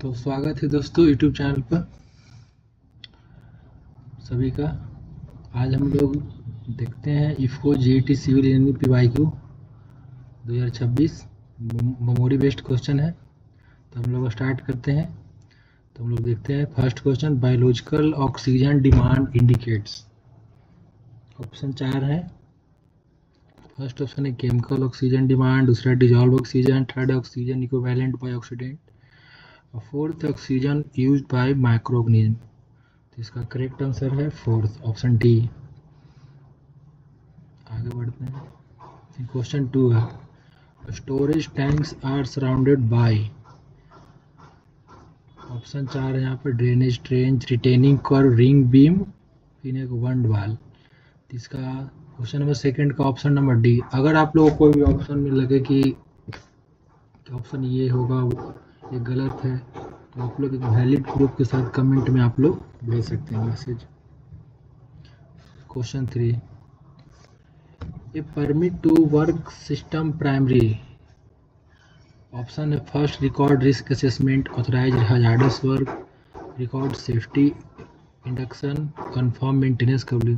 तो स्वागत है दोस्तों यूट्यूब चैनल पर सभी का। आज हम लोग देखते हैं IFFCO GET civil engineering PYQ 2026 memory based question है। तो हम लोग स्टार्ट करते हैं। तो हम लोग देखते हैं first question, biological oxygen demand indicates. Option 4 है। फर्स्ट ऑप्शन है केमिकल ऑक्सीजन डिमांड, दूसरा dissolved oxygen, third oxygen equivalent by oxidant और fourth oxygen used by microorganism. तो इसका करेक्ट आंसर है फोर्थ ऑप्शन डी। आगे बढ़ते हैं। क्वेश्चन 2 है, storage tanks are surrounded by. Option 4 है यहाँ पर drainage trench, retaining kerb, ring beam, फिर एक वंड वाल। इसका क्वेश्चन नंबर सेकंड का ऑप्शन नंबर डी। अगर आप लोगों को कोई भी ऑप्शन में लगे कि ऑप्शन ये होगा ये गलत है तो आप लोग एक वैलिड प्रूफ के साथ कमेंट में आप लोग भेज सकते हैं message. Question 3, a permit to work system primary. Option है first record risk assessment, authorise hazardous work, record safety induction, confirm maintenance coverage.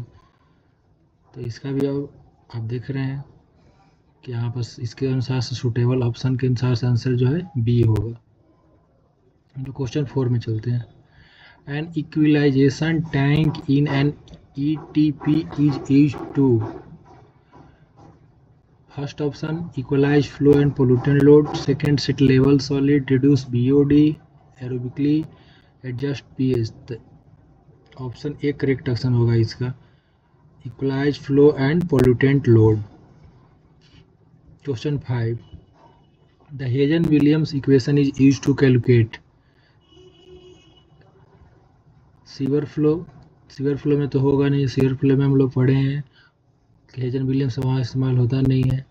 तो इसका भी अब आप देख रहे हैं कि यहाँ पर इसके अनुसार से सूटेबल ऑप्शन के अनुसार से आंसर जो है बी होगा। तो क्वेश्चन 4 में चलते हैं। An equalisation tank in an ETP is used to. First option equalise flow and pollutant load, second settleable solid, reduce BOD aerobically, adjust pH। Option A correct option होगा इसका, equalise flow and pollutant load. Question 5, the Hazen Williams equation is used to calculate. Sewer flow में तो होगा नहीं, sewer flow में हम लोग पढ़े हैं कि हेजन विलियम्स वहाँ इस्तेमाल होता नहीं है।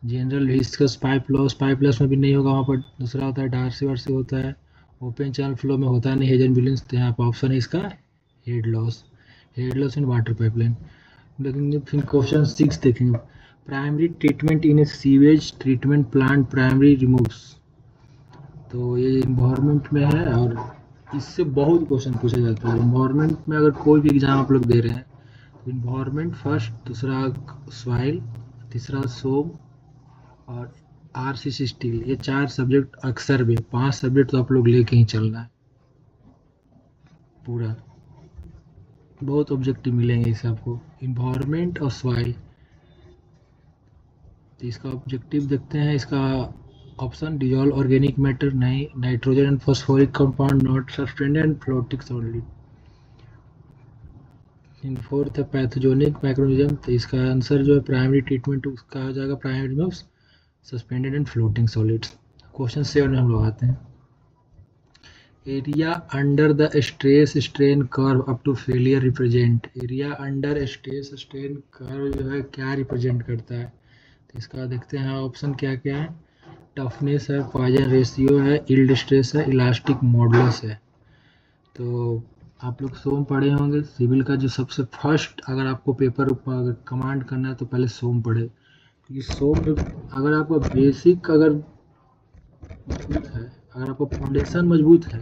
जनरल विस्कस पाइप लॉस में भी नहीं होगा, वहाँ पर दूसरा होता है डार्सी होता है। ओपन चैनल फ्लो में होता नहीं हेजन विलियम्स, तो यहाँ पर ऑप्शन है इसका head loss in water pipeline. लेकिन फिर क्वेश्चन 6 देखेंगे, प्राइमरी ट्रीटमेंट इन ए sewage treatment plant primary removes. तो ये इन्वायरमेंट में है और इससे बहुत क्वेश्चन पूछा जाता है। इन्वायरमेंट में अगर कोई भी एग्जाम आप लोग दे रहे हैं तो इन्वायरमेंट फर्स्ट, दूसरा सॉइल, तीसरा सोम और RCC स्टील, ये 4 सब्जेक्ट अक्सर भी 5 सब्जेक्ट तो आप लोग लेके ही चलना है पूरा। बहुत ऑब्जेक्टिव मिलेंगे इससे आपको, इन्वायरमेंट और सॉइल। तो इसका ऑब्जेक्टिव देखते हैं। इसका ऑप्शन डिजॉल्व ऑर्गेनिक मैटर नहीं, nitrogen and phosphoric compound not suspended and floating solid. In fourth है पैथोजेनिक माइक्रोनिज्म। तो इसका आंसर जो है प्राइमरी ट्रीटमेंट उसका आ जाएगा primary removes suspended and floating solids. Question 7 में हम लोग आते हैं, area under the stress strain curve up to failure represent. Area under stress strain curve जो है क्या रिप्रेजेंट करता है। तो इसका देखते हैं ऑप्शन क्या क्या है। टफनेस है, पॉइजन रेशियो है, यील्ड स्ट्रेस है, इलास्टिक मॉडुलस है। तो आप लोग सोम पढ़े होंगे सिविल का, जो सबसे फर्स्ट अगर आपको पेपर अगर कमांड करना है तो पहले सोम पढ़े, क्योंकि सोम में अगर आपका बेसिक अगर मजबूत है, अगर आपका फाउंडेशन मजबूत है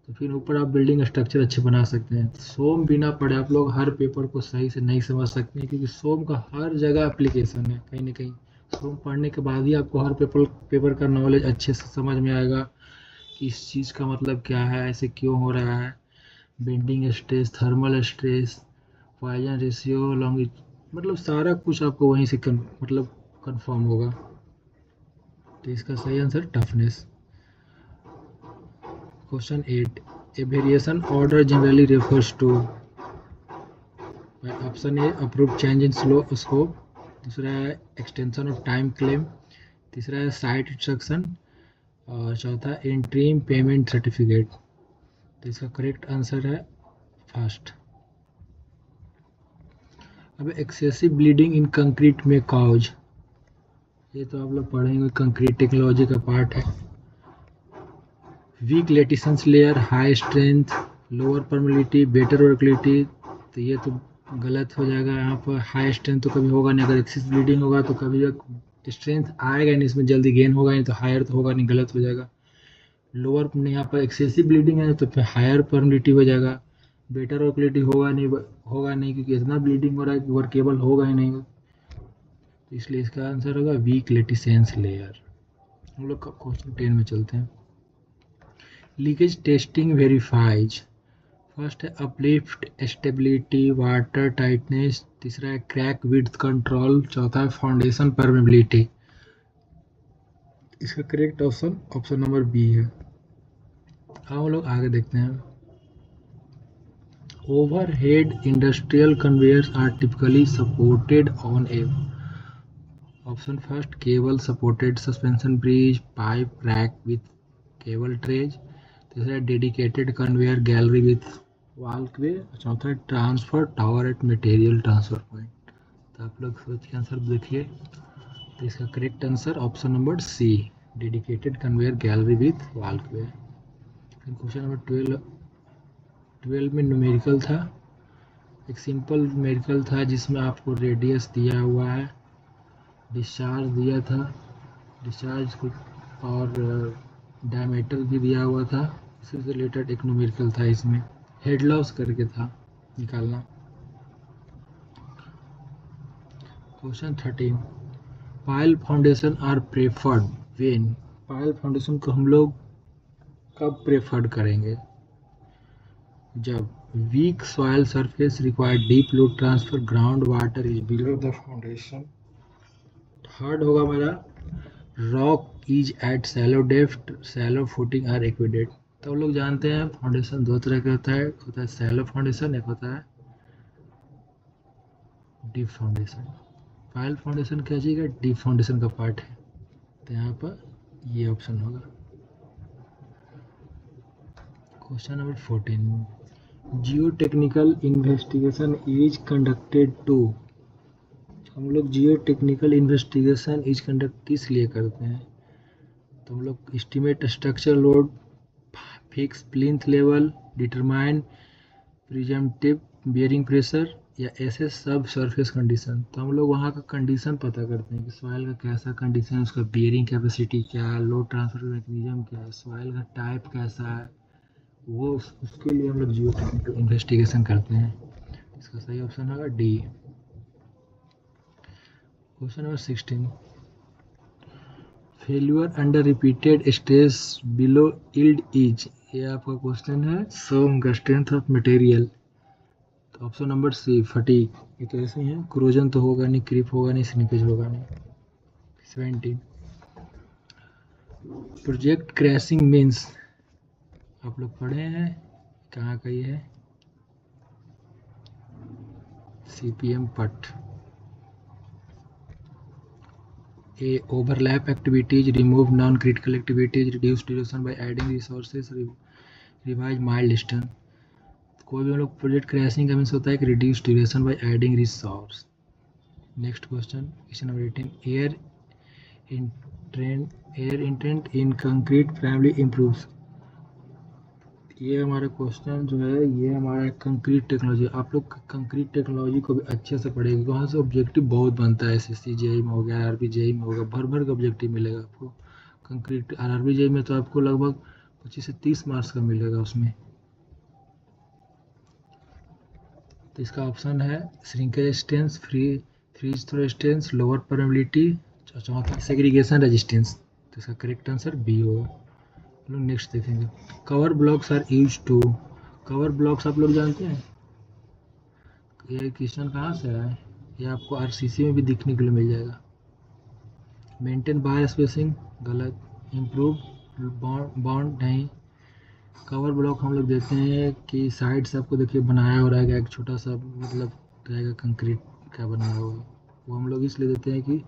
तो फिर ऊपर आप बिल्डिंग स्ट्रक्चर अच्छे बना सकते हैं। सोम बिना पढ़े आप लोग हर पेपर को सही से नहीं समझ सकते हैं, क्योंकि सोम का हर जगह एप्लीकेशन है कहीं ना कहीं। सोम पढ़ने के बाद ही आपको हर पेपर का नॉलेज अच्छे से समझ में आएगा कि इस चीज़ का मतलब क्या है, ऐसे क्यों हो रहा है, bending stress, thermal stress, Poisson ratio, long, मतलब सारा कुछ आपको वहीं से मतलब कंफर्म होगा। तो इसका सही answer toughness. Question 8, a variation order generally refers to. Option A approve change in scope, दूसरा है एक्सटेंशन ऑफ टाइम क्लेम, तीसरा है साइट इंस्ट्रक्शन और चौथा इंट्रीम पेमेंट सर्टिफिकेट। तो इसका करेक्ट आंसर है फर्स्ट। अब एक्सेसिव ब्लीडिंग इन कंक्रीट में कॉज, ये तो आप लोग पढ़ेंगे, कंक्रीट टेक्नोलॉजी का पार्ट है। Weak laitance layer, high strength, lower permeability, better workability. तो ये तो गलत हो जाएगा यहाँ पर। हाई स्ट्रेंथ तो कभी होगा नहीं, अगर एक्सेस ब्लीडिंग होगा तो कभी स्ट्रेंथ आएगा नहीं, इसमें जल्दी गेन होगा नहीं, तो हायर तो होगा नहीं, गलत हो जाएगा। लोअर यहाँ पर एक्सेसिव ब्लीडिंग है तो फिर हायर परमिलिटी हो जाएगा, बेटर वर्केबिलिटी होगा नहीं क्योंकि इतना ब्लीडिंग हो रहा है कि वर्केबल होगा ही नहीं, तो इसलिए इसका आंसर होगा वीक लेटिसेंस लेयर। हम लोग क्वेश्चन 10 में चलते हैं। लीकेज टेस्टिंग वेरीफाइज, फर्स्ट है अपलिफ्ट स्टेबिलिटी, वाटर टाइटनेस, तीसरा है क्रैक विड्थ कंट्रोल, चौथा है फाउंडेशन परमेबिलिटी। इसका करेक्ट ऑप्शन नंबर बी है। हम लोग आगे देखते हैं। Overhead industrial conveyors are typically supported on a, option first cable supported suspension bridge, pipe rack with cable trays, तीसरा dedicated conveyor gallery with walkway, चौथा transfer tower at material transfer point. तो आप लोग सोच के आंसर देखिए। तो इसका correct answer option number C, dedicated conveyor gallery with walkway. फिर क्वेश्चन नंबर 12 में न्यूमेरिकल था, एक सिंपल न्यूमेरिकल था जिसमें आपको रेडियस दिया हुआ है, डिस्चार्ज दिया था, डिस्चार्ज और डायमीटर भी दिया हुआ था, इससे रिलेटेड एक न्यूमेरिकल था, इसमें हेड लॉस करके था निकालना। Question 13, pile foundation are preferred when, pile foundation को हम लोग कब प्रेफर्ड करेंगे? जब weak soil surface require deep load transfer, ground water is below the foundation. Third होगा मेरा rock is at shallow depth, shallow footing are avoided. तो लोग जानते हैं फाउंडेशन दो तरह का होता है सैलो फाउंडेशन, एक होता है डीप फाउंडेशन। पाइल फाउंडेशन क्या चीज़ डीप फाउंडेशन का पार्ट है, तो यहाँ पर ये ऑप्शन होगा। Question number 14, geotechnical investigation is conducted to, हम लोग geotechnical investigation is conduct किस लिए करते हैं? तो हम लोग estimate structure load, fix plinth level, determine presumptive bearing pressure, या ऐसे सब सरफेस कंडीशन। तो हम लोग वहाँ का कंडीशन पता करते हैं कि सॉइल का कैसा कंडीशन है, उसका बियरिंग कैपेसिटी क्या है, लोड ट्रांसफर मैकेनिज्म क्या है, सॉइल का टाइप कैसा है, वो उसके लिए हम लोग जियो टेक्निकल इन्वेस्टिगेशन करते हैं। इसका सही ऑप्शन होगा D. Question number 16, failure under repeated stress below yield is, ये आपका क्वेश्चन है सम का स्ट्रेंथ ऑफ मटेरियल। तो ऑप्शन नंबर सी फटीक, ये तो ऐसे ही है, क्रोजन तो होगा नहीं, क्रीप होगा नहीं, स्निपेज होगा नहीं। 17, प्रोजेक्ट क्रैशिंग मीन्स, आप लोग पढ़े हैं कहाँ का ये है? CPM पट। A, overlap activities, remove non-critical activities, reduce duration by adding resources, revise milestone। कोई भी हम लोग प्रोजेक्ट क्रैशिंग का मीन्स होता है कि reduce duration by adding resource. Next question number 18, air intent in concrete primary improves. ये हमारा क्वेश्चन जो है ये हमारा कंक्रीट टेक्नोलॉजी, आप लोग कंक्रीट टेक्नोलॉजी को भी अच्छे से पढ़ेंगे, वहाँ से ऑब्जेक्टिव बहुत बनता है, SSC JEE में हो गया, RRB JEE में होगा, भर भर का ऑब्जेक्टिव मिलेगा आपको। कंक्रीट RRB JEE में तो आपको लगभग 25 से 30 मार्क्स का मिलेगा उसमें। तो इसका ऑप्शन है shrinkage strength, freeze thaw strength, lower permeability, चौथा सेग्रीगेशन रेजिस्टेंस। तो इसका करेक्ट आंसर बी होगा। लोग नेक्स्ट देखेंगे, cover blocks are use to, cover blocks आप लोग जानते हैं ये क्वेश्चन कहाँ से आया है? ये आपको RCC में भी दिखने के लिए मिल जाएगा। मेंटेन बार स्पेसिंग गलत, इम्प्रूव बॉन्ड नहीं। कवर ब्लॉक हम लोग देते हैं कि साइड से आपको देखिए बनाया हो रहेगा एक छोटा सा, मतलब रहेगा कंक्रीट का बनाया हुआ, वो हम लोग इसलिए देते हैं कि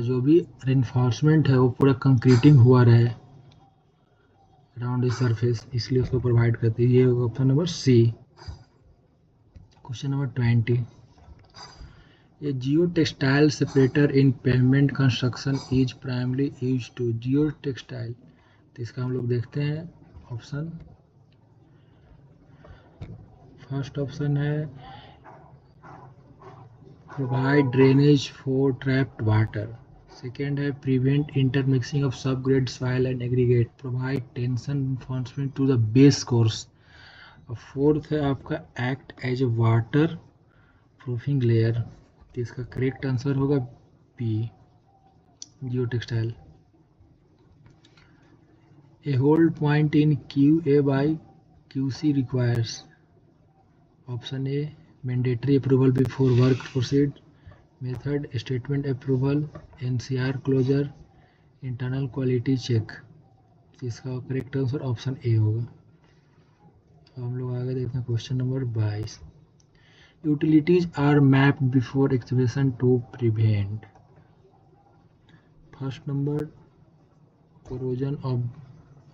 जो भी रेनफोर्समेंट है वो पूरा कंक्रीटिंग हुआ रहे अराउंड द सरफेस, इसलिए उसको प्रोवाइड करते हैं। ये option number C. Question number 20, a geotextile separator in pavement construction is primarily use to, geotextile, तो इसका हम लोग देखते हैं ऑप्शन। फर्स्ट ऑप्शन है provide drainage for trapped water, second है prevent intermixing of subgrade soil and aggregate, provide tension reinforcement to the base course. और fourth है आपका act as a waterproofing layer. तो इसका correct answer होगा B, geotextile. A hold point in Q A by Q C requires, option A mandatory approval before work proceed, method statement approval, NCR closure, internal quality check. इसका correct answer option A होगा। हम लोग आगे देखते हैं question number 22। Utilities are mapped before excavation to prevent. First number corrosion of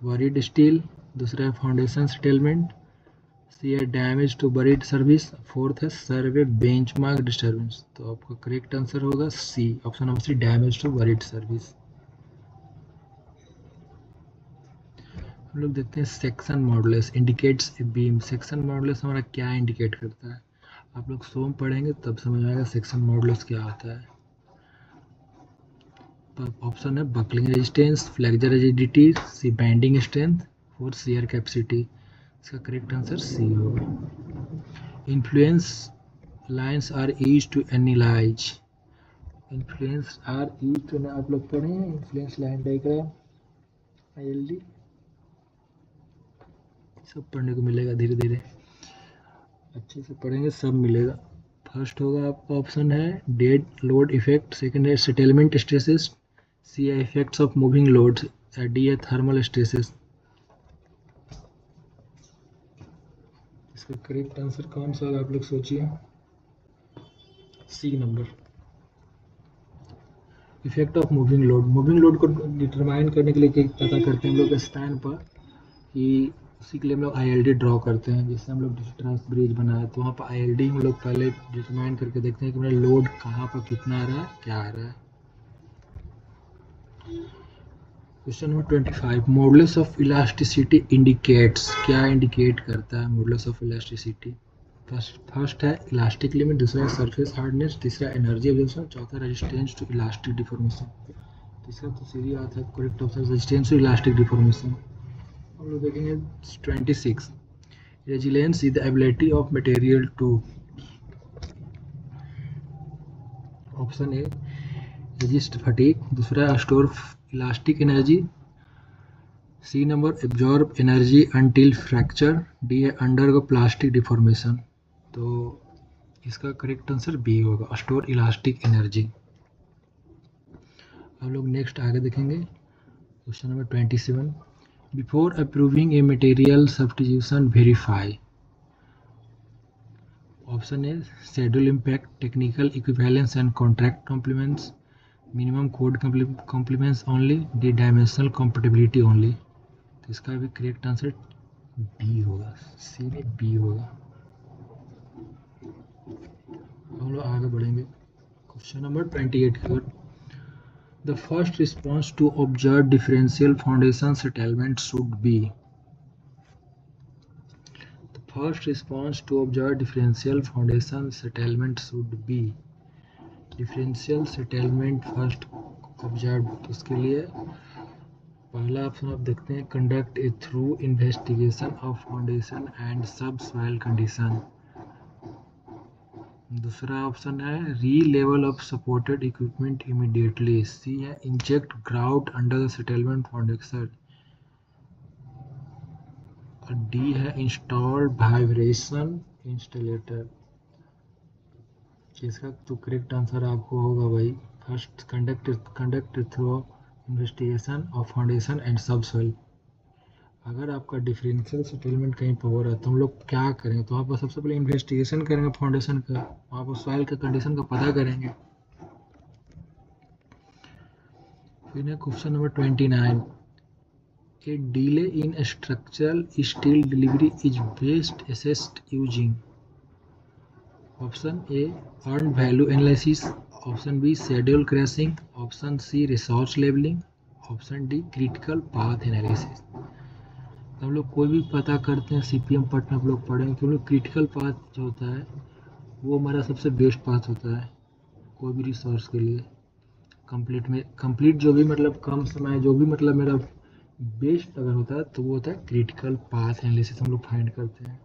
buried steel, दूसरा है foundation settlement, C है damage to buried service, fourth है सर्वे बेंचमार्क डिस्टर्बेंस। तो आपका करेक्ट आंसर होगा C, option number C, damage to buried service. हम लोग देखते हैं section modulus indicates a beam. Section modulus हमारा क्या इंडिकेट करता है, आप लोग सोम पढ़ेंगे तब समझ आएगा सेक्शन मॉडुलस क्या होता है। ऑप्शन है buckling resistance, flexure rigidity, C bending strength, और शियर कैपेसिटी। इसका करेक्ट आंसर सी होगा। Influence lines are used to analyse, influence are used to, आप लोग पढ़े हैं इन्फ्लुएंस लाइन डायग्राम, ILD सब पढ़ने को मिलेगा, धीरे धीरे अच्छे से पढ़ेंगे सब मिलेगा। फर्स्ट होगा आपका ऑप्शन है डेड लोड इफेक्ट, सेकंड है सेटलमेंट स्ट्रेसेस, सी है effects of moving loads, D है थर्मल स्ट्रेसेस। इसका करेक्ट आंसर कौन सा होगा आप लोग सोचिए, C number, effect of moving load. Moving load को डिटरमाइन करने के लिए क्या पता करते हैं हम लोग स्पैन पर, कि उसी के लिए हम लोग ILD ड्रॉ करते हैं। जैसे हम लोग ट्रांस ब्रिज बनाए तो वहाँ पर ILD हम लोग पहले डिटरमाइन करके देखते हैं कि मेरा लोड कहाँ पर कितना आ रहा है, क्या आ रहा है। Question number 25, modulus of elasticity indicates, क्या इंडिकेट करता है मॉडुलस ऑफ इलास्टिसिटी। फर्स्ट है इलास्टिक लिमिट, दूसरा है सरफेस हार्डनेस, तीसरा एनर्जी एब्जॉर्प्शन, चौथा रेजिस्टेंस टू इलास्टिक डिफॉर्मेशन। तीसरा तो सीधी आता है correct option resistance to elastic deformation. हम लोग देखेंगे 26, resilience is the ability of material to, option A resist fatigue, दूसरा store elastic energy, C number absorb energy until fracture, D है अंडरगो प्लास्टिक डिफॉर्मेशन। तो इसका करेक्ट आंसर बी होगा, store elastic energy. हम लोग नेक्स्ट आगे देखेंगे question number 27, before approving a material substitution verify, option A schedule impact, technical equivalence and contract compliments, minimum code compliments only, D dimensional compatibility only. तो इसका भी correct answer B होगा, सी में B होगा। हम लोग आगे बढ़ेंगे क्वेश्चन नंबर 28 की ओर। The first response to observe differential foundation settlement should be, first response to observe differential foundation settlement should be, differential settlement first observe, इसके लिए पहला ऑप्शन आप देखते हैं conduct a through investigation of foundation and subsoil condition, दूसरा option है relevel of supported equipment immediately, C है inject grout under the settlement foundation, और डी है इंस्टॉल वाइब्रेशन इंस्टॉलेटर। इसका तो करेक्ट आंसर आपको होगा भाई first conduct through investigation of foundation and सब सॉइल। अगर आपका डिफरेंशियल सेटलमेंट कहीं पर हो रहा है तो हम लोग क्या करेंगे, तो वहाँ पर सबसे पहले इन्वेस्टिगेशन करेंगे फाउंडेशन का, वहाँ पर सॉइल का कंडीशन का पता करेंगे। फिर है question number 29, a delay in structural steel delivery is best assessed using, option A earned value analysis, option B schedule crashing, option C resource levelling, option D critical path analysis. हम लोग कोई भी पता करते हैं CPM पार्ट में आप लोग पढ़ेंगे कि हम लोग क्रिटिकल पाथ जो होता है वो हमारा सबसे बेस्ट पाथ होता है कोई भी रिसोर्स के लिए। कंप्लीट जो भी मतलब कम समय जो भी मतलब मेरा बेस्ट अगर होता है तो वो होता है क्रिटिकल पाथ एनालिसिस हम लोग फाइंड करते हैं,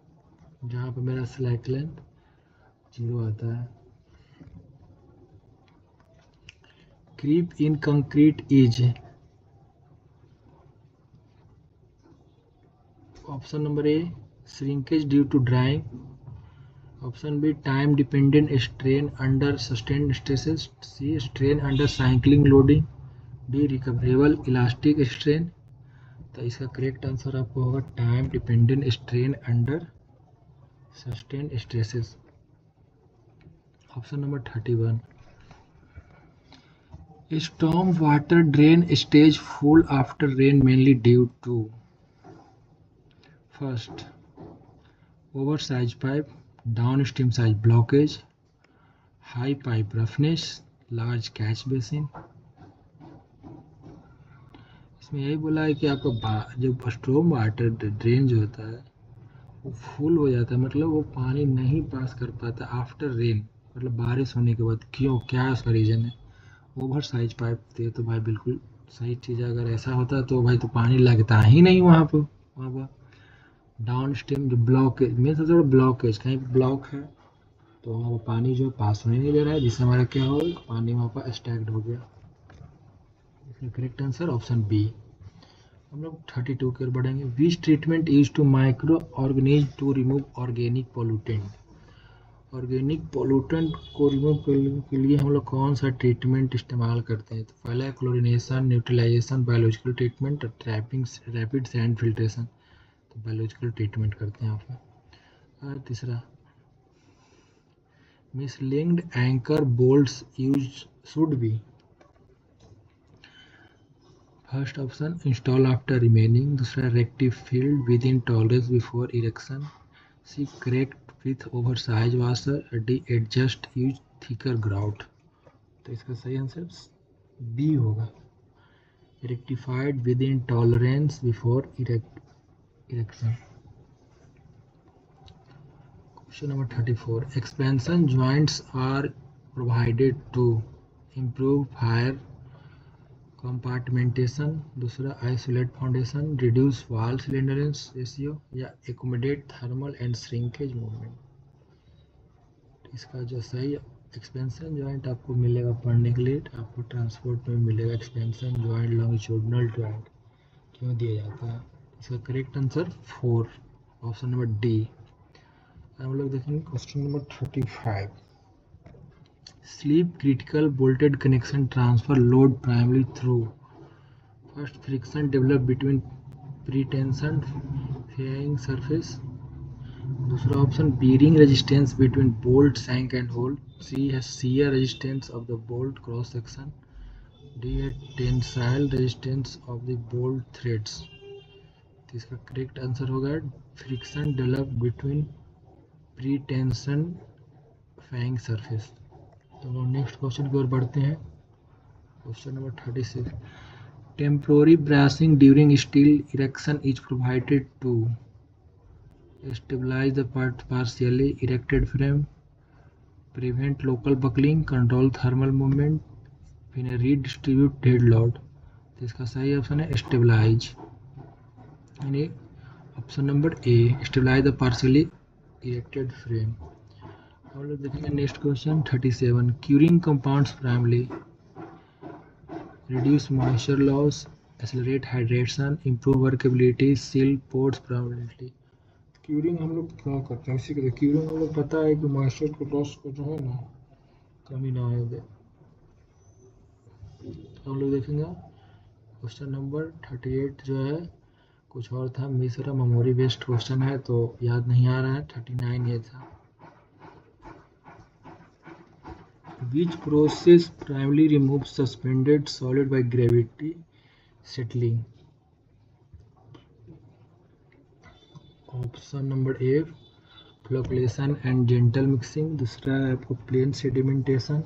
जहाँ पे मेरा स्लैक लेंथ 0 आता है। Creep in concrete is option number A shrinkage due to drying, option B time dependent strain under sustained stresses, C strain under cycling loading, D recoverable elastic strain. तो इसका correct answer आपको होगा time dependent strain under sustained stresses, option number 31। Storm water drain stage full after rain mainly due to first oversized pipe, downstream size blockage, high pipe roughness, large catch basin। इसमें यही बोला है कि आपका जो storm water drain जो होता है वो फुल हो जाता है, मतलब वो पानी नहीं पास कर पाता आफ्टर रेन, मतलब बारिश होने के बाद। क्यों, क्या उसका रीज़न है? ओवर साइज पाइप थे तो भाई बिल्कुल सही चीज़ है। अगर ऐसा होता तो भाई तो पानी लगता ही नहीं वहाँ पर। डाउन स्ट्रीम जो ब्लॉकेज मेन सबसे बड़ा ब्लॉकेज, कहीं ब्लॉक है तो वहाँ पर पानी जो पास होने नहीं दे रहा है, जिससे हमारा क्या हो, पानी वहाँ पर स्टैग्ड हो गया। इसका करेक्ट आंसर ऑप्शन बी। हम लोग 32 की ओर बढ़ेंगे। Which treatment use to micro organism to remove organic pollutant, organic pollutant को रिमूव करने के लिए हम लोग कौन सा ट्रीटमेंट इस्तेमाल करते हैं? तो पहला है chlorination, neutralization, biological treatment, trapping, rapid sand filtration. तो बायोलॉजिकल ट्रीटमेंट करते हैं आप। और तीसरा misaligned anchor bolts use should be, first option install after reaming, दूसरा rectified field within tolerance before erection, C correct with oversize washer, D adjust use thicker grout. तो इसका सही आंसर बी होगा, rectified within tolerance before erection. Question number 34। Expansion joints are provided to improve fire compartmentation, दूसरा isolate foundation, reduce wall slenderness ratio, या accommodate thermal and shrinkage movement. इसका जो सही expansion joint आपको मिलेगा पढ़ने के लिए, आपको ट्रांसपोर्ट में मिलेगा एक्सपेंशन जॉइंट लॉन्गिट्यूडिनल जॉइंट क्यों दिया जाता है। इसका correct answer 4, option number D. हम लोग देखेंगे question number 35। Slip critical bolted connection transfer load primary through first friction develop between pretension faying surface, दूसरा option bearing resistance between bolt shank and hole, C है shear resistance of the bolt cross section, D है tensile resistance of the bolt threads. तो इसका correct answer होगा friction develop between pretension faying surface. तो हम next question की ओर बढ़ते हैं। Question number 36। Temporary bracing during steel erection is provided to stabilize the partially erected frame, prevent local buckling, control thermal movement, फिर redistribute dead load। तो इसका सही ऑप्शन है स्टेबलाइज, यानी option number A, stabilize the partially erected frame। हम लोग देखेंगे next question 37। Curing compounds primarily reduce moisture loss, accelerate hydration, improve workability, seal ports permanently। Curing हम लोग क्या करते हैं, उसी के क्यूरिंग हम लोग पता है कि मॉइस्चर को लॉस को जो है ना कमी ना हो दे। हम लोग देखेंगे क्वेश्चन नंबर 38 जो है कुछ और था, मिश्रा मेमोरी बेस्ड क्वेश्चन है तो याद नहीं आ रहा है। 39 ये था। Which process primarily removes suspended solid by gravity settling? Option number A flocculation and gentle mixing, दूसरा है आपको plain sedimentation,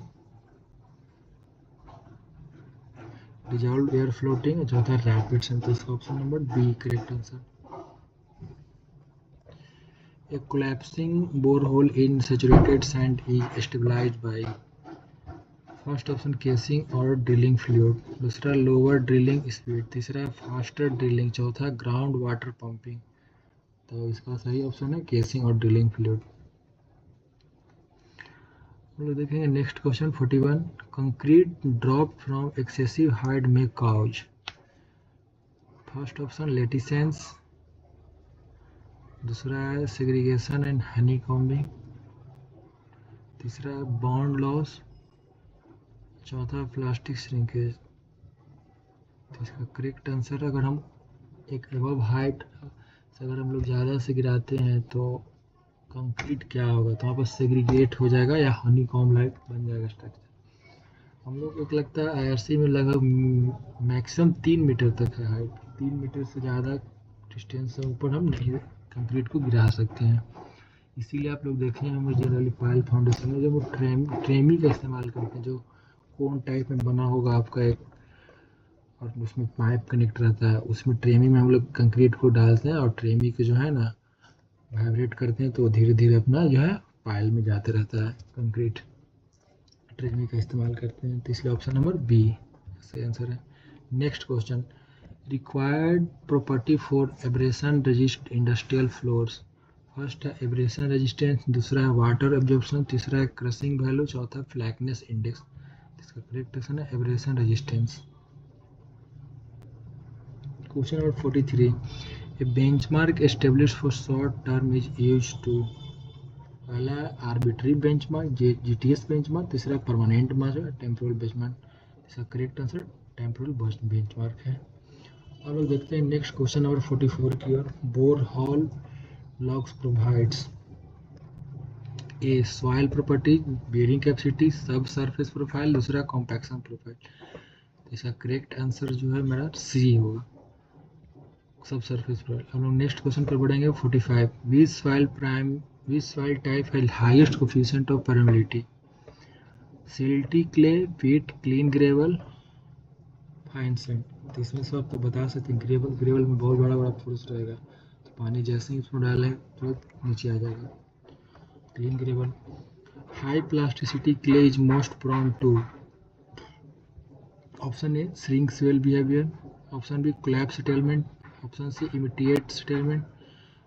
dissolved air floating, और चौथा rapid synthesis. Option number B correct answer. A collapsing borehole in saturated sand is stabilized by first option casing और drilling fluid, दूसरा lower drilling speed, तीसरा faster drilling, चौथा ground water pumping. तो इसका सही option है केसिंग और drilling fluid. हम लोग देखेंगे next question 41, concrete drop from excessive height में काउज। फर्स्ट ऑप्शन लेटिसेंस, दूसरा है सेग्रीगेशन एंड हनी कॉम्बिंग, तीसरा है बॉन्ड लॉस, चौथा प्लास्टिक श्रिंकेज। तो इसका करेक्ट आंसर, अगर हम एक एबव हाइट से अगर हम लोग ज़्यादा से गिराते हैं तो कंक्रीट क्या होगा, तो वहाँ पर सेग्रीगेट हो जाएगा या हनी कॉम लाइक बन जाएगा स्ट्रक्चर। हम लोग एक लगता है IRC में लगभग मैक्सिमम 3 मीटर तक है हाइट, 3 मीटर से ज़्यादा डिस्टेंस से ऊपर हम नहीं कंक्रीट को गिरा सकते हैं। इसीलिए आप लोग देखें हम जनरली पायल फाउंडेशन में जब वो ट्रेमी का इस्तेमाल करते हैं, जो कोन टाइप में बना होगा आपका एक, और उसमें पाइप कनेक्ट रहता है, उसमें ट्रेमी में हम लोग कंक्रीट को डालते हैं और ट्रेमी को जो है ना वाइब्रेट करते हैं तो धीरे धीरे अपना जो है पायल में जाते रहता है कंक्रीट। ट्रेमी का इस्तेमाल करते हैं, तो इसलिए ऑप्शन नंबर बी सही आंसर है। Next question, required property for abrasion resist industrial floors. First है एब्रेशन रेजिस्टेंस, दूसरा है वाटर एब्जॉर्प्शन, तीसरा है क्रशिंग वैल्यू, चौथा फ्लैटनेस इंडेक्स। इसका करेक्ट ऑप्शन है abrasion resistance. Question number 43, a benchmark established for short term is used to. पहला है आर्बिट्री बेंचमार्क, GTS बेंचमार्क, तीसरा परमानेंट मार्क, टेम्पोरल बेंचमार्क। इसका करेक्ट आंसर टेम्पोरल बेंचमार्क है। अब लोग देखते हैं नेक्स्ट क्वेश्चन नंबर 44 की ओर। Borehole logs provides a soil property, bearing capacity, subsurface profile, दूसरा कॉम्पैक्शन प्रोफाइल। इसका करेक्ट आंसर जो है मेरा सी होगा, सब सरफेस प्रोफाइल। हम लोग नेक्स्ट क्वेश्चन पर बढ़ेंगे 45, विच सॉइल टाइप है highest coefficient of permeability. Silty clay, पीट, क्लीन ग्रेवल, फाइन सैंड। तो इसमें से आप तो बता सकते हैं ग्रेवल में बहुत बड़ा बड़ा फोर्स रहेगा, तो पानी जैसे ही उसमें डालें तुरंत नीचे आ जाएगा। Clean gravel. High plasticity clay is most prone to. Option A shrink swell behaviour, option B collapse settlement, option C immediate settlement,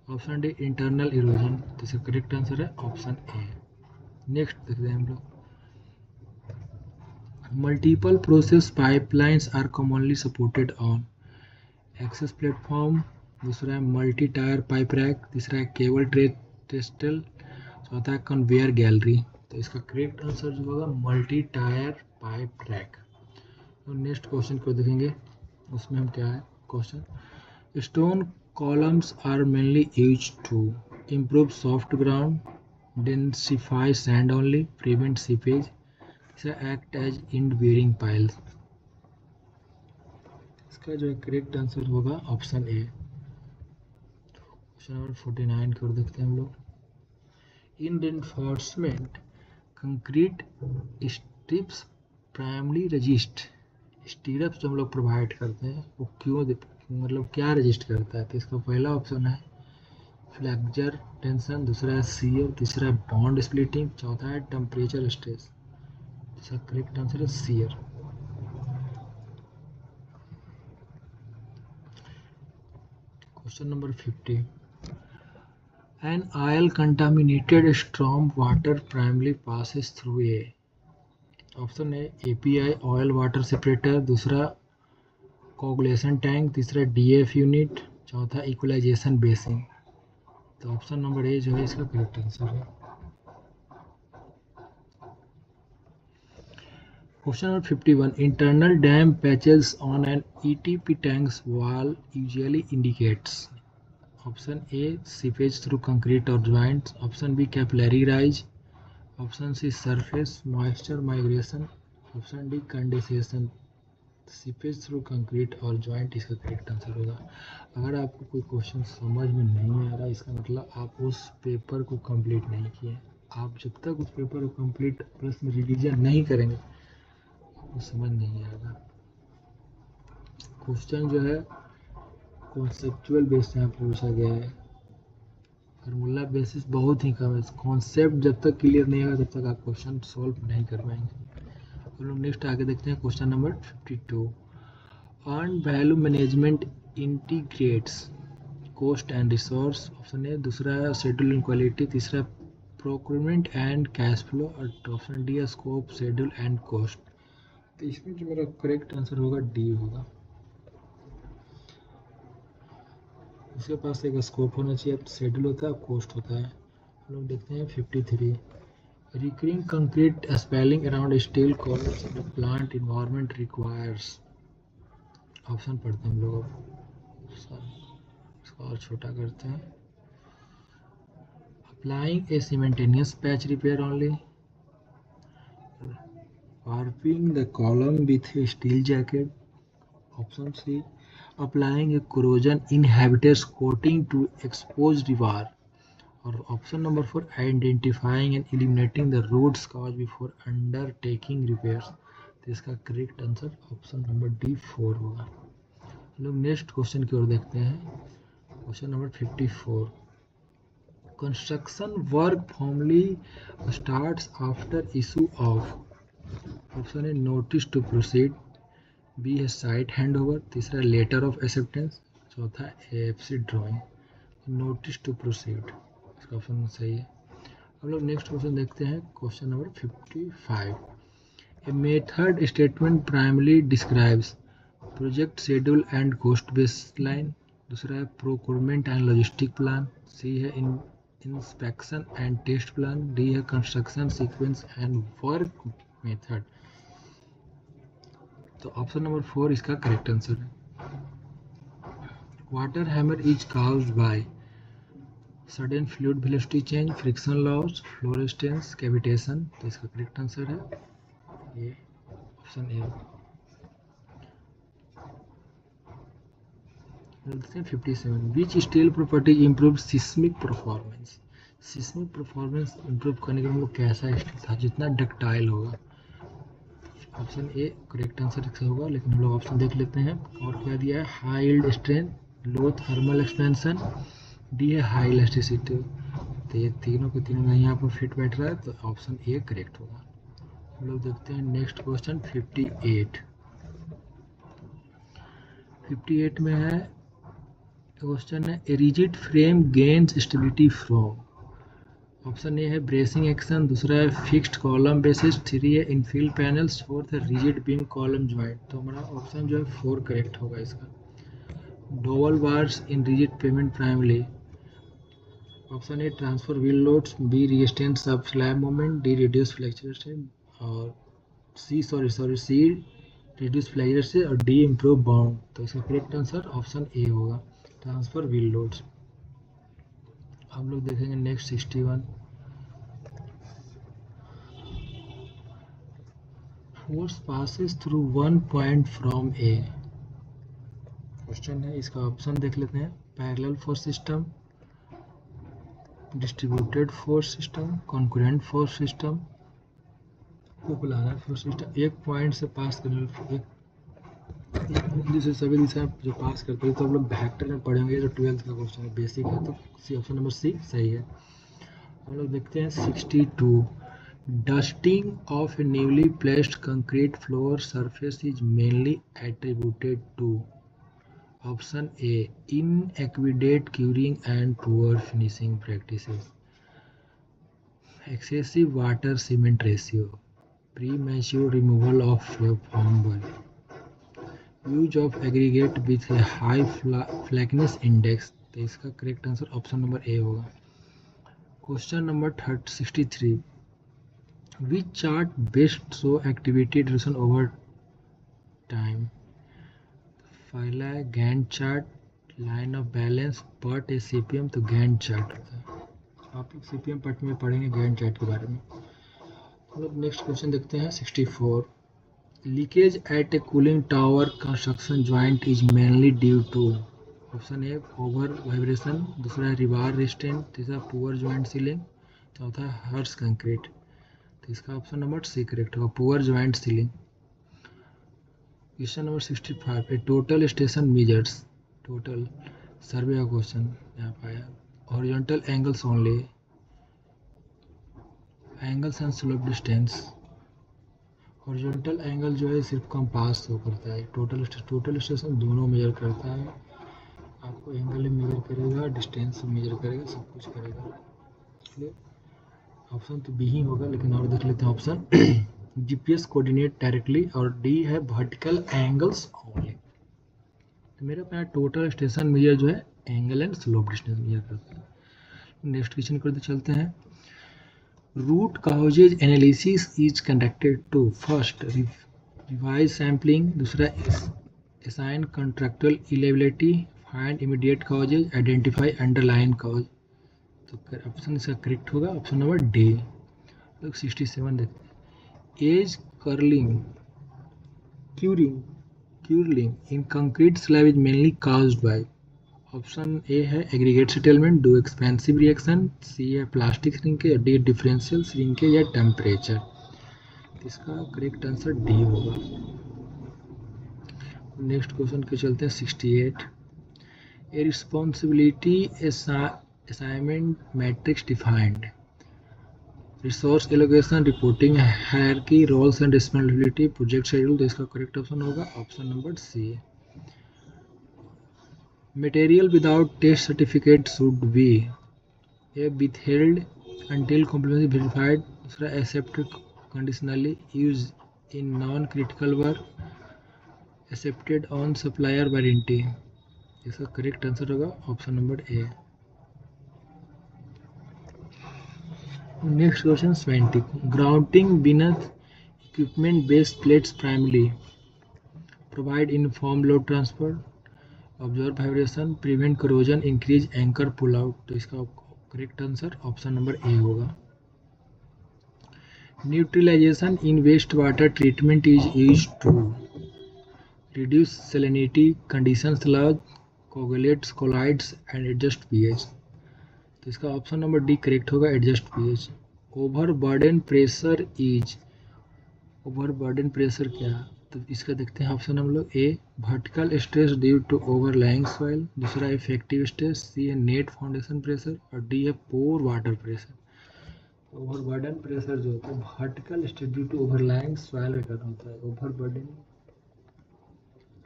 option D internal erosion. तो इसका करेक्ट आंसर है ऑप्शन ए। नेक्स्ट देखते हैं हम लोग, multiple process pipelines are commonly supported on. Access platform, दूसरा है multi tier pipe rack, तीसरा है केबल ट्रे टेस्टल, चौथा है कन्वेयर गैलरी। तो इसका करेक्ट आंसर जो होगा मल्टी टायर पाइप रैक। तो नेक्स्ट क्वेश्चन को देखेंगे, उसमें हम क्या है question, stone columns are mainly use to improve soft ground, densify sand only, prevent seepage, act as end bearing piles. इसका जो है करेक्ट आंसर होगा ऑप्शन ए। क्वेश्चन नंबर 49 को देखते हैं हम लोग, in reinforcement concrete stirrups primary resist. Stirrups जो हम लोग प्रोवाइड करते हैं वो क्यों मतलब क्या रजिस्ट करता है। तो इसका पहला ऑप्शन है फ्लेक्चर टेंशन, दूसरा है शियर, तीसरा है बॉन्ड स्प्लिटिंग, चौथा है टेम्परेचर स्ट्रेस। इसका करेक्ट आंसर है shear. Question number 50, an oil contaminated storm water primarily passes through a। Option है API ऑयल वाटर सेपरेटर, दूसरा कोगुलेशन टैंक, तीसरा DF यूनिट, चौथा इक्वलाइजेशन बेसिन। तो ऑप्शन नंबर ए जो है इसका करेक्ट आंसर है। Question number 51, internal damp patches on an ETP tanks wall usually indicates. Option A seepage through concrete और joints, option B capillary rise, option C surface moisture migration, option D condensation. Seepage through concrete और joint इसका correct answer होगा। अगर आपको कोई question समझ में नहीं आ रहा, इसका मतलब आप उस पेपर को कंप्लीट नहीं किए। आप जब तक उस पेपर को कंप्लीट प्रश्न रिवीजन नहीं करेंगे आपको समझ नहीं आएगा। क्वेश्चन जो है कॉन्सेप्चुअल बेस यहाँ पूछा गया है, फार्मूला बेसिस बहुत ही कम है। कॉन्सेप्ट जब तक क्लियर नहीं होगा तब तक आप क्वेश्चन सॉल्व नहीं कर पाएंगे। हम लोग नेक्स्ट आगे देखते हैं question number 52। Earn value management integrates cost and resource, option A. दूसरा शेड्यूल एंड क्वालिटी। तीसरा प्रोक्योरमेंट एंड कैश फ्लो, और ऑप्शन डी है स्कोप शेड्यूल एंड कॉस्ट। तो इसमें जो मेरा करेक्ट आंसर होगा डी होगा। इसके पास एक स्कोप होना चाहिए, शेड्यूल होता है, कॉस्ट होता है। हम लोग देखते हैं 53। Recurring concrete spalling around steel columns in the plant environment requires, option पढ़ते हैं हम लोग। इसको और छोटा करते हैं। Applying a cementitious patch repair only, wrapping the column with a steel jacket, option C applying a corrosion inhibitors coating to exposed rebar, और option number 4 identifying and eliminating the roots cause before undertaking repairs. तो इसका correct answer option number D 4 होगा। लोग next question की ओर देखते हैं। Question number 54। Construction work formally starts after issue of, option A notice to proceed, B है site hand over, तीसरा लेटर ऑफ एक्सेप्टेंस, चौथा AFC drawing. Notice to proceed इसका ऑप्शन सही है। हम लोग नेक्स्ट क्वेश्चन देखते हैं। Question number 55। A method statement primarily describes project schedule and cost baseline. दूसरा है procurement and logistic plan, C है inspection and test plan, D है construction sequence and work method. तो ऑप्शन नंबर 4 इसका correct answer है। Water hammer is caused by sudden fluid velocity change, friction loss, flow resistance, cavitation. तो इसका correct answer है ये option A. 57। Which steel property improve seismic performance. Seismic performance improve करने के लिए हम लोग कैसा स्टील था, जितना डक्टाइल होगा। ऑप्शन ए करेक्ट आंसर इसका होगा, लेकिन हम लोग ऑप्शन देख लेते हैं। और क्या दिया है, हाई यील्ड स्ट्रेंथ, लो थर्मल एक्सपेंशन, डी है हाई इलास्टिसिटी। तो ये तीनों के तीनों में यहाँ पर फिट बैठ रहा है, तो ऑप्शन ए करेक्ट होगा। हम लोग देखते हैं नेक्स्ट क्वेश्चन 58। 58 में है क्वेश्चन है a rigid frame gains stability from, option A है ब्रेसिंग एक्शन, दूसरा है फिक्स्ड कॉलम बेसिस, थ्री है इनफिल पैनल्स, फोर्थ है रिजिड बीम कॉलम ज्वाइंट। तो हमारा ऑप्शन जो है 4 करेक्ट होगा इसका। Double bars in rigid payment primarily, option A transfer wheel loads, B resistance of slab movement, D reduce flexure, और सी reduce flexure से, और डी इम्प्रूव बाउंड। तो इसका करेक्ट आंसर ऑप्शन ए होगा, ट्रांसफर व्हील लोड्स। हम लोग देखेंगे next 61। Force passes through one point from A, question है, इसका ऑप्शन देख लेते हैं। Parallel force system, distributed force system, concurrent force system, coplanar force system. एक पॉइंट से पास करने जैसे सभी दिशा जो पास करते हैं, तो हम लोग वेक्टर में पढ़ेंगे, जो 12th का क्वेश्चन है, बेसिक है, तो सी ऑप्शन नंबर सी सही है। हम लोग देखते हैं 62। Dusting of a newly placed concrete floor surface is mainly attributed to, option A inadequate curing and poor finishing practices, excessive water cement ratio, premature removal of foam, use of aggregate with a high flakiness index. तो इसका correct answer option number A होगा। Question number 63। Which chart best show activity duration over time, पहला है Gantt chart, line of balance, PERT a CPM. तो Gantt chart होता है, आप लोग सीपीएम पार्ट में पढ़ेंगे गैंट चार्ट के बारे में। हम लोग नेक्स्ट क्वेश्चन देखते हैं 64। Leakage at a cooling tower construction joint is mainly due to, option A over vibration, दूसरा है रिबार रेजिस्टेंट, तीसरा पुअर ज्वाइंट सीलिंग, चौथा हर्स कंक्रीट। तो इसका ऑप्शन नंबर सी करेक्ट होगा, poor joint sealing. Question number 65। A total station measures, total survey का question यहाँ पाया। Horizontal angles only, angles and slope distance, horizontal angle जो है सिर्फ कंपास शो करता है, टोटल स्टेशन दोनों मेजर करता है, आपको एंगल मेजर करेगा, डिस्टेंस मेजर करेगा, सब कुछ करेगा। इसलिए ऑप्शन तो बी ही होगा, लेकिन और देख लेते हैं ऑप्शन। जीपीएस कोऑर्डिनेट डायरेक्टली, और डी है वर्टिकल एंगल्स ओनली। तो मेरे पास टोटल स्टेशन मेजर जो है angle and slope distance measure करता है। नेक्स्ट क्वेश्चन करते चलते हैं। Root causes analysis is conducted to first revise sampling, दूसरा assign contractual liability, find immediate causes, identify underlying cause। तो ऑप्शन इसका करेक्ट होगा ऑप्शन नंबर डी। लोग 67 देखते हैं। Edge curing in concrete slab is mainly caused by। Option A है aggregate settlement, दो expansive reaction, C है plastic shrinkage, D differential shrinkage या टेम्परेचर। इसका करेक्ट आंसर डी होगा। नेक्स्ट क्वेश्चन के चलते हैं 68। A responsibility assignment matrix defined, resource allocation, reporting hierarchy, roles and responsibility, project schedule. तो इसका करेक्ट ऑप्शन होगा option number C. Material without test certificate should be a withheld until completely verified, दूसरा accepted conditionally, used in non-critical work, accepted on supplier warranty। इसका correct answer होगा option number ए। Next question 20। Grounding beneath equipment based plates primarily provide uniform load transfer, observe vibration, prevent corrosion, increase anchor pull out। तो इसका correct answer option number A होगा। Neutralization in waste water treatment is used to reduce salinity, condition sludge, coagulates colloids and adjust pH। तो इसका option number D correct होगा, adjust pH। Overburden pressure is, overburden pressure क्या, तो इसका देखते हैं option हम लोग। A vertical stress due to overlying soil, दूसरा इफेक्टिव स्ट्रेस, सी है नेट फाउंडेशन प्रेशर, और डी है pore water pressure. Overburden pressure जो होता है vertical stress due to overlying soil के कारण होता है। ओवरबर्डन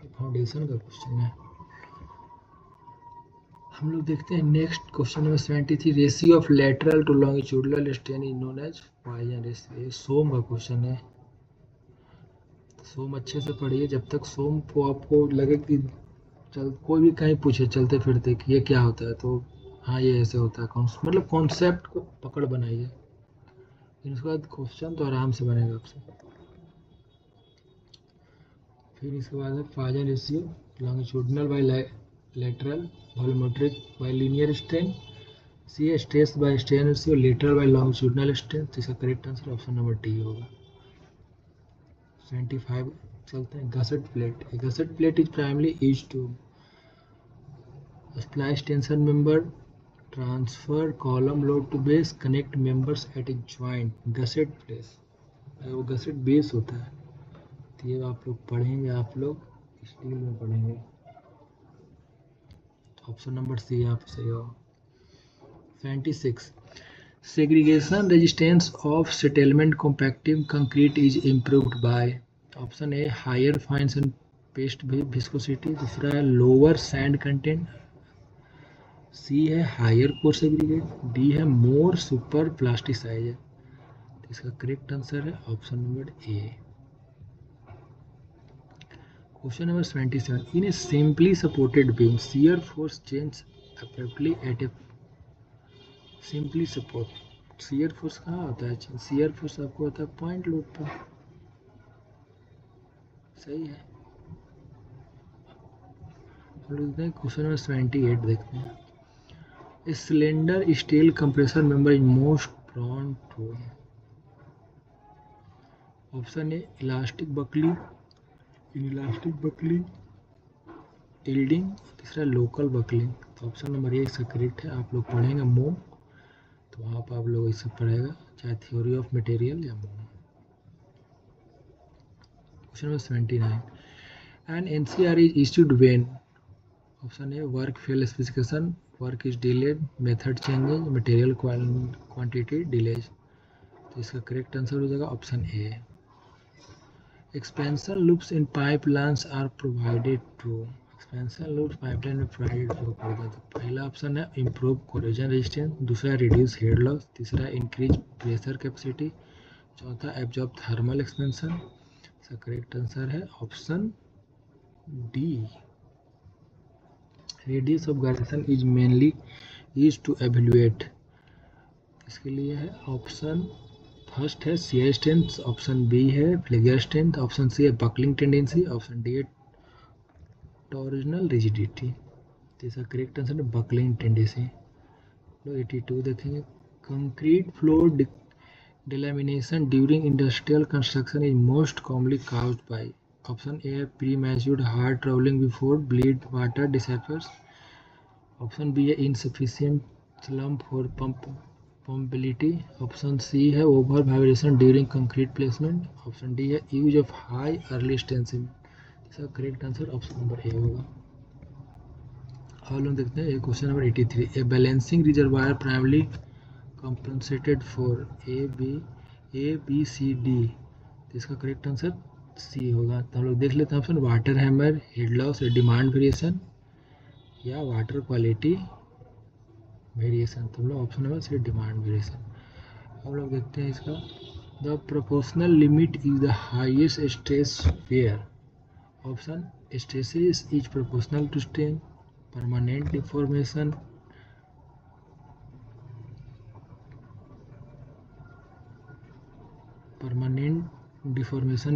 फाउंडेशन का क्वेश्चन है। हम लोग देखते हैं next question number 73। Ratio of lateral to longitudinal strain is known as Poisson ratio. ये सोम का क्वेश्चन है। सोम अच्छे से पढ़िए, जब तक सोम को आपको लगे कि चल कोई भी कहीं पूछे चलते फिरते कि ये क्या होता है, तो हाँ ये ऐसे होता है, मतलब कॉन्सेप्ट को पकड़ बनाइए, फिर उसके बाद क्वेश्चन तो आराम से बनेगा आपसे। फिर इसके बाद है Poisson ratio, longitudinal by lateral, volumetric by linear strain, C है stress by strain ratio, lateral by longitudinal strain. तो इसका correct answer option number D होगा। 75 चलते हैं। Gusset plate, gusset plate is primarily used to splice tension member, transfer column load to base, connect members at a joint। Gusset place वो gusset base होता है, तो ये आप लोग पढ़ेंगे, आप लोग स्टील में पढ़ेंगे। ऑप्शन नंबर सी यहाँ पे सही होगा। 76 segregation resistance of settlement compactive concrete is improved by। Option A higher fine and paste viscosity, दूसरा है लोअर सैंड कंटेंट, सी है हायर कोर्स एग्रीगेट, डी है मोर सुपर प्लास्टिसाइजर। तो इसका करेक्ट आंसर है option number A. Question number 77। In a simply supported beam shear force change abruptly at a simply support. Shear force कहाँ होता है? Shear force आपको होता है पॉइंट लोड पर। सही है। क्वेश्चन नंबर 78 देखते हैं। A slender steel compressor member is most prone to। Option A elastic buckling, inelastic buckling, yielding, तीसरा लोकल बकलिंग। तो ऑप्शन नंबर ए इसका करेक्ट है। आप लोग पढ़ेंगे मोम, तो वहाँ पर आप लोग इससे पढ़ेगा, चाहे थ्योरी ऑफ मटेरियल या मोम। Question number 79। An NCR is issued when. Option A work fail specification, work is delayed, method changes, material quantity delays. तो इसका करेक्ट आंसर हो जाएगा option A. Expansion loops in pipelines are provided to, expansion loops pipeline में provided to करता है। तो पहला option है इम्प्रूव कोरोजन रेजिस्टेंस, दूसरा रिड्यूस हेड लॉस, तीसरा इंक्रीज प्रेशर कैपेसिटी, चौथा एब्जॉर्ब थर्मल एक्सपेंशन। इसका करेक्ट आंसर है option D. Radius of gyration is mainly use to evaluate, इसके लिए है ऑप्शन फर्स्ट है शियर स्ट्रेंथ, ऑप्शन बी है फ्लेक्सर स्ट्रेंथ, ऑप्शन सी है बकलिंग टेंडेंसी, ऑप्शन डी है टॉर्जनल रिजिडिटी। तो इसका करेक्ट आंसर है बकलिंग टेंडेंसी। 82 देखेंगे, concrete floor delamination during industrial construction is most commonly caused by, option A है premature hard trowelling before bleed water disappears, option B है insufficient slump for पम्पेबिलिटी, option C है over vibration during concrete placement, option D है use of high early strength. इसका correct answer option number A होगा। और लोग देखते हैं question number 83, a balancing reservoir primary compensated for A B C D, तो इसका करेक्ट आंसर सी होगा। तो हम लोग देख लेते हैं option, water hammer, head loss, demand variation या वाटर क्वालिटी वेरिएशन। तो हम लोग option number C demand variation. हम लोग देखते हैं इसका, the proportional limit is the highest stress where, option stresses is proportional to strain, permanent deformation,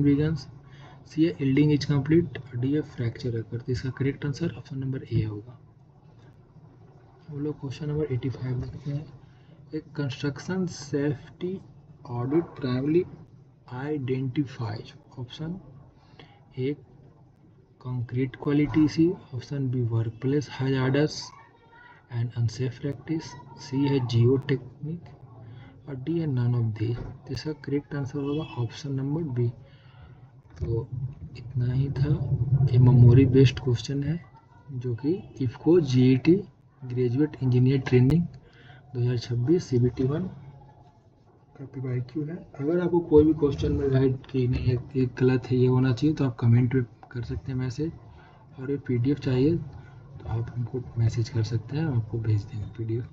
begins, C है यील्डिंग इज कंप्लीट, डी है फ्रैक्चर अकर। तो इसका correct answer option number A होगा। हम लोग क्वेश्चन नंबर 85 देखते हैं, एक construction safety audit primary identifies, option A concrete quality C, option B workplace hazards and unsafe practice, C है जियो टेक्निक और डी है नन ऑफ दिस। तो इसका करेक्ट आंसर होगा ऑप्शन नंबर बी। तो इतना ही था, ये मेमोरी बेस्ड क्वेश्चन है जो कि IFFCO GET graduate engineer training 2026 CBT 1 का PYQ है। अगर आपको कोई भी क्वेश्चन में लगे कि नहीं ये गलत है, ये होना चाहिए, तो आप कमेंट में कर सकते हैं मैसेज, और ये PDF चाहिए तो आप हमको मैसेज कर सकते हैं, आपको भेज देंगे PDF।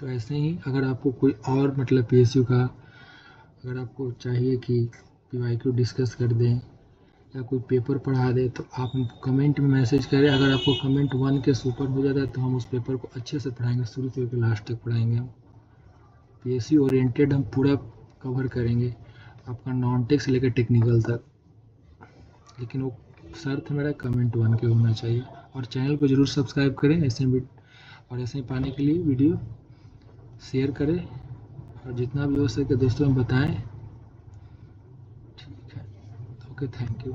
तो ऐसे ही अगर आपको कोई और मतलब PSU का अगर आपको चाहिए कि PYQ डिस्कस कर दें या कोई पेपर पढ़ा दे, तो आप हमको कमेंट में मैसेज करें। अगर आपको कमेंट 1 के सुपर हो जाता है तो हम उस पेपर को अच्छे से पढ़ाएंगे, शुरू से लेकर लास्ट तक पढ़ाएंगे। हम PSU ओरिएंटेड हम पूरा कवर करेंगे, आपका नॉन टेक से लेकर टेक्निकल तक। लेकिन वो शर्त मेरा कमेंट 1 के होना चाहिए। और चैनल को ज़रूर सब्सक्राइब करें, ऐसे ही पाने के लिए वीडियो शेयर करें और जितना भी हो सके दोस्तों में बताएं। ठीक है, ओके, थैंक यू।